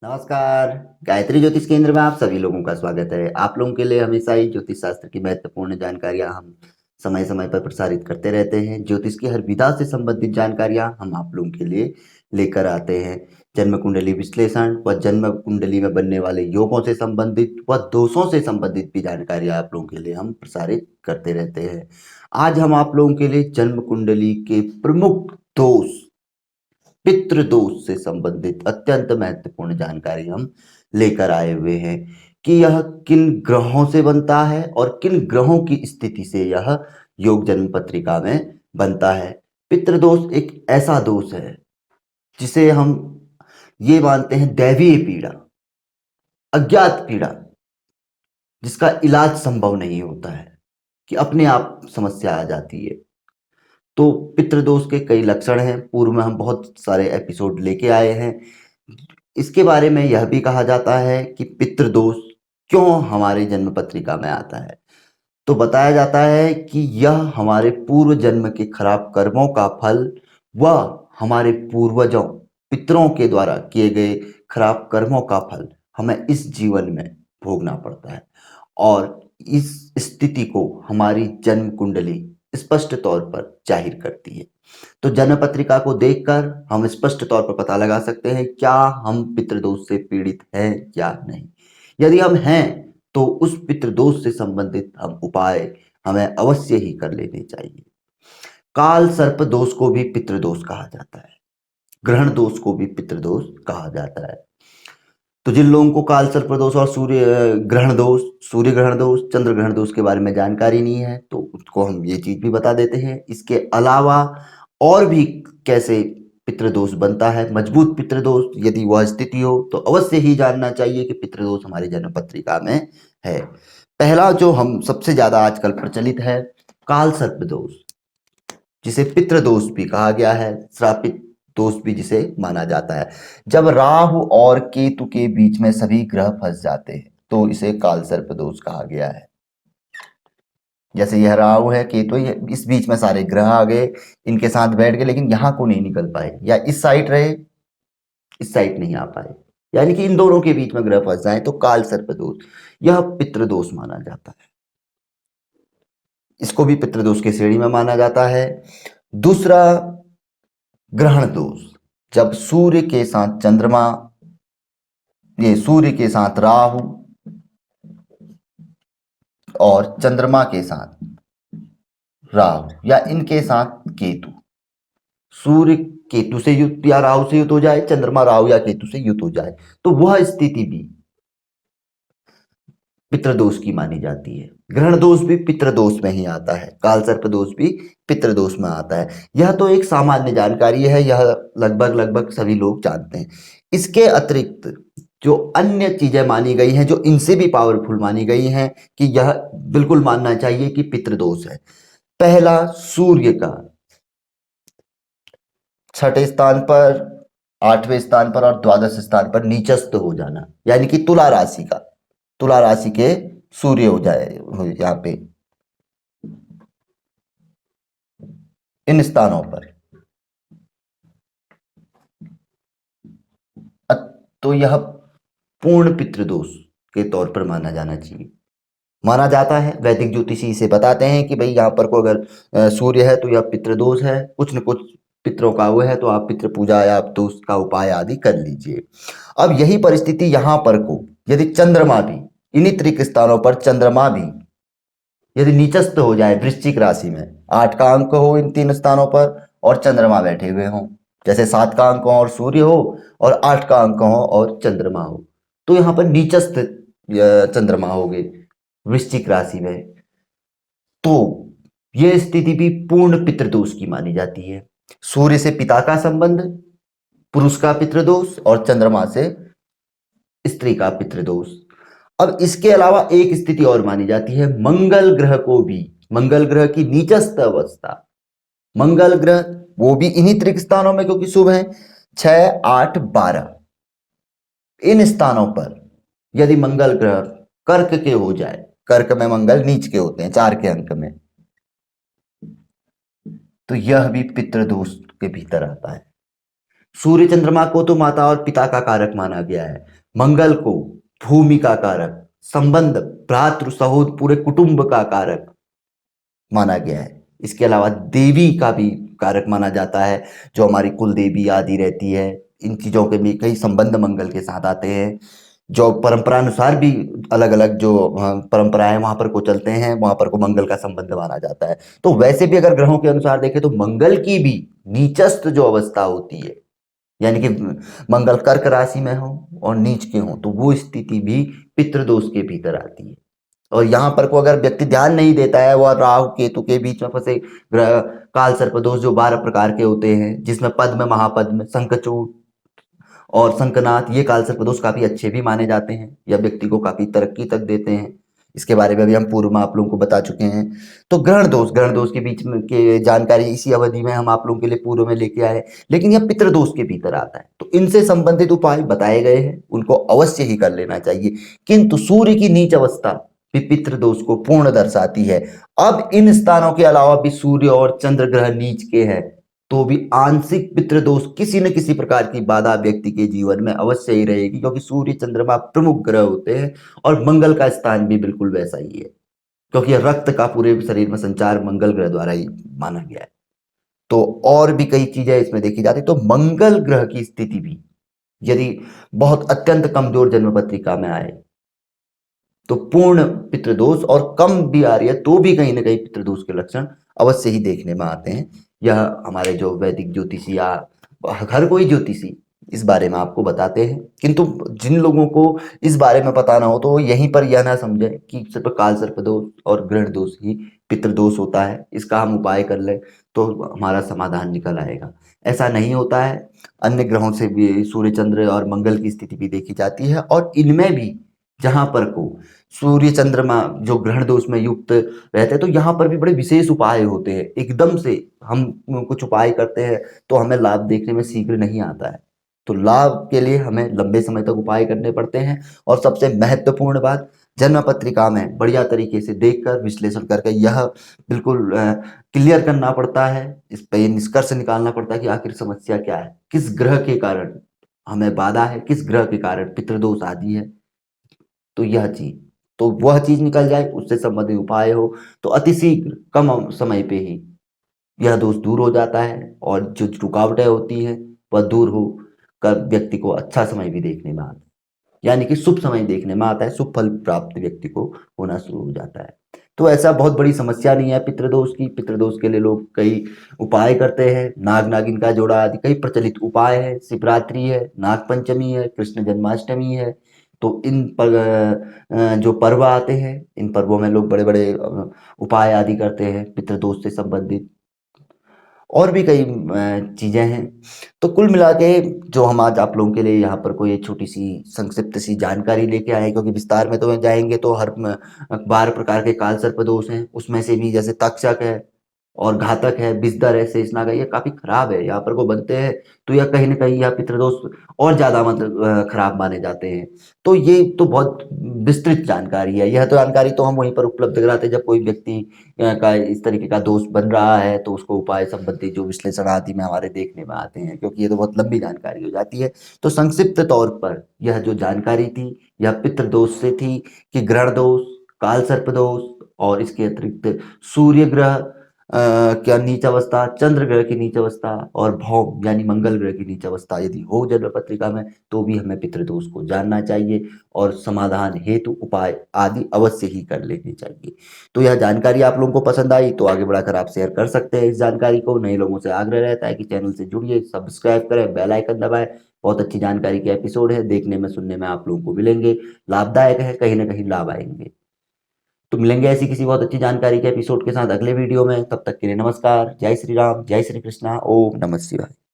नमस्कार। गायत्री ज्योतिष केंद्र में आप सभी लोगों का स्वागत है। आप लोगों के लिए हमेशा ही ज्योतिष शास्त्र की महत्वपूर्ण जानकारियां हम समय समय पर प्रसारित करते रहते हैं। ज्योतिष की हर विधा से संबंधित जानकारियां हम आप लोगों के लिए लेकर आते हैं। जन्म कुंडली विश्लेषण व जन्म कुंडली में बनने वाले योगों से संबंधित व दोषों से संबंधित भी जानकारियां आप लोगों के लिए हम प्रसारित करते रहते हैं। आज हम आप लोगों के लिए जन्म कुंडली के प्रमुख दोष, पितृदोष से संबंधित अत्यंत महत्वपूर्ण जानकारी हम लेकर आए हुए हैं कि यह किन ग्रहों से बनता है और किन ग्रहों की स्थिति से यह योग जन्म पत्रिका में बनता है। पितृदोष एक ऐसा दोष है जिसे हम ये मानते हैं दैवीय पीड़ा, अज्ञात पीड़ा, जिसका इलाज संभव नहीं होता है, कि अपने आप समस्या आ जाती है। तो पितृदोष के कई लक्षण हैं। पूर्व में हम बहुत सारे एपिसोड लेके आए हैं। इसके बारे में यह भी कहा जाता है कि पितृदोष क्यों हमारे जन्म पत्रिका में आता है। तो बताया जाता है कि यह हमारे पूर्व जन्म के खराब कर्मों का फल व हमारे पूर्वजों, पितरों के द्वारा किए गए खराब कर्मों का फल हमें इस जीवन में भोगना पड़ता है। और इस स्थिति को हमारी जन्म कुंडली स्पष्ट तौर पर जाहिर करती है। तो जन्म पत्रिका को देखकर हम स्पष्ट तौर पर पता लगा सकते हैं क्या हम पितृदोष से पीड़ित हैं या नहीं। यदि हम हैं तो उस पितृदोष से संबंधित हम उपाय हमें अवश्य ही कर लेने चाहिए। काल सर्प दोष को भी पितृदोष कहा जाता है। ग्रहण दोष को भी पितृदोष कहा जाता है। तो जिन लोगों को काल सर्प दोष और ग्रहण दोष, सूर्य ग्रहण दोष, चंद्र ग्रहण दोष के बारे में जानकारी नहीं है तो उसको हम ये चीज भी बता देते हैं। इसके अलावा और भी कैसे पितृदोष बनता है, मजबूत पितृदोष यदि वह स्थिति हो तो अवश्य ही जानना चाहिए कि पितृदोष हमारी जन्म पत्रिका में है। पहला जो हम सबसे ज्यादा आजकल प्रचलित है, काल सर्प दोष, जिसे पितृदोष भी कहा गया है, श्रापित दोष भी जिसे माना जाता है। जब राहु और केतु के बीच में सभी ग्रह फंस जाते हैं तो इसे काल सर्प दोष कहा गया है। जैसे यह राहु है, केतु, इस बीच में सारे ग्रह आ गए, इनके साथ बैठ गए, लेकिन यहां को नहीं निकल पाए, या इस साइड रहे, इस साइड नहीं आ पाए, यानी कि इन दोनों के बीच में ग्रह फंस जाए तो काल सर्प दोष, यह पितृदोष माना जाता है। इसको भी पितृदोष की श्रेणी में माना जाता है। दूसरा, ग्रहण दोष, जब सूर्य के साथ चंद्रमा, ये सूर्य के साथ राहु और चंद्रमा के साथ राहु या इनके साथ केतु, सूर्य केतु से युक्त या राहु से युक्त हो जाए, चंद्रमा राहु या केतु से युक्त हो जाए, तो वह स्थिति भी पितृदोष की मानी जाती है। ग्रहण दोष भी पितृदोष में ही आता है, काल सर्प दोष भी पितृदोष में आता है। यह तो एक सामान्य जानकारी है, यह लगभग लगभग सभी लोग जानते हैं। इसके अतिरिक्त जो अन्य चीजें मानी गई हैं, जो इनसे भी पावरफुल मानी गई हैं कि यह बिल्कुल मानना चाहिए कि पितृदोष है। पहला, सूर्य का छठे स्थान पर, आठवें स्थान पर और द्वादश स्थान पर नीचस्थ हो जाना, यानी कि तुला राशि का, तुला राशि के सूर्य हो जाए यहां पे इन स्थानों पर, तो यह पूर्ण पितृदोष के तौर पर माना जाना चाहिए, माना जाता है। वैदिक ज्योतिषी इसे बताते हैं कि भाई यहाँ पर को अगर सूर्य है तो यह पितृदोष है, कुछ न कुछ पितरों का वो है, तो आप पितृ पूजा या दोष का उपाय आदि कर लीजिए। अब यही परिस्थिति यहाँ पर को यदि चंद्रमा भी, इन्हीं त्रिक स्थानों पर चंद्रमा भी यदि नीचस्थ हो जाए वृश्चिक राशि में, 8 का अंक हो इन 3 स्थानों पर और चंद्रमा बैठे हुए हों, जैसे 7 का अंक हो और सूर्य हो और 8 का अंक हो और चंद्रमा हो, तो यहाँ पर नीचस्थ चंद्रमा हो गए वृश्चिक राशि में, तो यह स्थिति भी पूर्ण पितृदोष की मानी जाती है। सूर्य से पिता का संबंध, पुरुष का पितृदोष, और चंद्रमा से स्त्री का पितृदोष। अब इसके अलावा एक स्थिति और मानी जाती है, मंगल ग्रह को भी, मंगल ग्रह की नीचस्थ अवस्था, मंगल ग्रह वो भी इन्हीं त्रिक स्थानों में क्योंकि शुभ है, 6, 8, 12 इन स्थानों पर यदि मंगल ग्रह कर्क के हो जाए, कर्क में मंगल नीच के होते हैं 4 के अंक में, तो यह भी पितृदोष के भीतर आता है। सूर्य चंद्रमा को तो माता और पिता का कारक माना गया है, मंगल को भूमि का कारक, संबंध भ्रातृ सहोदर पूरे कुटुंब का कारक माना गया है। इसके अलावा देवी का भी कारक माना जाता है, जो हमारी कुल देवी आदि रहती है। इन चीजों के भी कई संबंध मंगल के साथ आते हैं। जो परंपरा अनुसार भी अलग अलग जो परंपराएं वहां पर को चलते हैं, वहां पर को मंगल का संबंध माना जाता है। तो वैसे भी अगर ग्रहों के अनुसार देखें तो मंगल की भी नीचस्थ जो अवस्था होती है, यानी कि मंगल कर्क राशि में हो और नीच के हो, तो वो स्थिति भी पितृदोष के भीतर आती है। और यहाँ पर को अगर व्यक्ति ध्यान नहीं देता है, वह राहु केतु के बीच में फंसे ग्रह काल सर्प दोष जो 12 प्रकार के होते हैं, जिसमें पद्म महापद्म शंखचूड़ और शंखनाथ, ये काल सर्प दोष काफी अच्छे भी माने जाते हैं या व्यक्ति को काफी तरक्की तक देते हैं। इसके बारे में भी हम पूर्व में आप लोगों को बता चुके हैं। तो ग्रहण दोष के बीच में के जानकारी इसी अवधि में हम आप लोगों के लिए पूर्व में लेके आए, लेकिन यह पितृदोष के भीतर आता है। तो इनसे संबंधित उपाय बताए गए हैं, उनको अवश्य ही कर लेना चाहिए। किंतु सूर्य की नीच अवस्था भी पितृदोष को पूर्ण दर्शाती है। अब इन स्थानों के अलावा भी सूर्य और चंद्र ग्रह नीच के हैं, तो भी आंशिक पितृदोष किसी न किसी प्रकार की बाधा व्यक्ति के जीवन में अवश्य ही रहेगी, क्योंकि सूर्य चंद्रमा प्रमुख ग्रह होते हैं और मंगल का स्थान भी बिल्कुल वैसा ही है, क्योंकि रक्त का पूरे शरीर में संचार मंगल ग्रह द्वारा ही माना गया है। तो और भी कई चीजें इसमें देखी जाती, तो मंगल ग्रह की स्थिति भी यदि बहुत अत्यंत कमजोर जन्म पत्रिका में आए तो पूर्ण पितृदोष, और कम भी आ रही है तो भी कहीं ना कहीं पितृदोष के लक्षण अवश्य ही देखने में आते हैं। यह हमारे जो वैदिक ज्योतिषी या हर कोई ज्योतिषी इस बारे में आपको बताते हैं। किंतु जिन लोगों को इस बारे में पता ना हो तो वो यहीं पर यह ना समझे कि सिर्फ काल सर्प दोष और ग्रहण दोष ही पितृदोष होता है, इसका हम उपाय कर ले तो हमारा समाधान निकल आएगा। ऐसा नहीं होता है। अन्य ग्रहों से भी सूर्य चंद्र और मंगल की स्थिति भी देखी जाती है, और इनमें भी जहां पर को सूर्य चंद्रमा जो ग्रहण दोष में युक्त रहते हैं, तो यहाँ पर भी बड़े विशेष उपाय होते हैं। एकदम से हम कुछ उपाय करते हैं तो हमें लाभ देखने में शीघ्र नहीं आता है, तो लाभ के लिए हमें लंबे समय तक उपाय करने पड़ते हैं। और सबसे महत्वपूर्ण बात, जन्म पत्रिका में बढ़िया तरीके से देखकर विश्लेषण करके यह बिल्कुल क्लियर करना पड़ता है, इस पर ये निष्कर्ष निकालना पड़ता है कि आखिर समस्या क्या है, किस ग्रह के कारण हमें बाधा है, किस ग्रह के कारण पितृदोष आदि है। तो यह चीज, तो वह चीज निकल जाए, उससे संबंधित उपाय हो, तो अतिशीघ्र कम समय पे ही यह दोष दूर हो जाता है, और जो रुकावटें होती हैं वह दूर हो कर व्यक्ति को अच्छा समय भी देखने में आता है, यानी कि शुभ समय देखने में आता है, शुभ फल प्राप्त व्यक्ति को होना शुरू हो जाता है। तो ऐसा बहुत बड़ी समस्या नहीं है पितृदोष की। पितृदोष के लिए लोग कई उपाय करते हैं, नाग नागिन का जोड़ा आदि कई प्रचलित उपाय है, शिवरात्रि है, नाग पंचमी है, कृष्ण जन्माष्टमी है। तो इन पर जो पर्व आते हैं, इन पर्वों में लोग बड़े बड़े उपाय आदि करते हैं पितृदोष से संबंधित। और भी कई चीजें हैं। तो कुल मिला के जो हम आज आप लोगों के लिए यहाँ पर कोई छोटी सी संक्षिप्त सी जानकारी लेके आए, क्योंकि विस्तार में तो जाएंगे तो हर 12 प्रकार के काल सर्प दोष हैं, उसमें से भी जैसे तक्षक है और घातक है, विषधर है, शेषनाग है, ये काफी खराब है, यहाँ पर को बनते हैं तो यह कहीं ना कहीं यह पितृदोष और ज्यादा मतलब खराब माने जाते हैं। तो ये तो बहुत विस्तृत जानकारी है, यह तो जानकारी तो हम वहीं पर उपलब्ध कराते हैं जब कोई व्यक्ति का इस तरीके का दोष बन रहा है, तो उसको उपाय संबंधी जो विश्लेषण आदि में हमारे देखने में आते हैं, क्योंकि ये तो बहुत लंबी जानकारी हो जाती है। तो संक्षिप्त तौर पर यह जो जानकारी थी यह पितृदोष से थी, कि ग्रहण दोष, काल सर्प दोष, और इसके अतिरिक्त सूर्य ग्रह क्या नीच अवस्था, चंद्र ग्रह की नीच अवस्था, और भौम यानी मंगल ग्रह की नीच अवस्था यदि हो जन्म पत्रिका में, तो भी हमें पितृदोष को जानना चाहिए और समाधान हेतु उपाय आदि अवश्य ही कर लेने चाहिए। तो यह जानकारी आप लोगों को पसंद आई तो आगे बढ़ाकर आप शेयर कर सकते हैं इस जानकारी को। नए लोगों से आग्रह रहता है कि चैनल से जुड़िए, सब्सक्राइब करें, बेल आइकन दबाएं। बहुत अच्छी जानकारी के एपिसोड है, देखने में सुनने में आप लोगों को मिलेंगे, लाभदायक है, कहीं ना कहीं लाभ आएंगे। तो मिलेंगे ऐसी किसी बहुत अच्छी जानकारी के एपिसोड के साथ अगले वीडियो में। तब तक के लिए नमस्कार, जय श्री राम, जय श्री कृष्णा, ओम नमः शिवाय।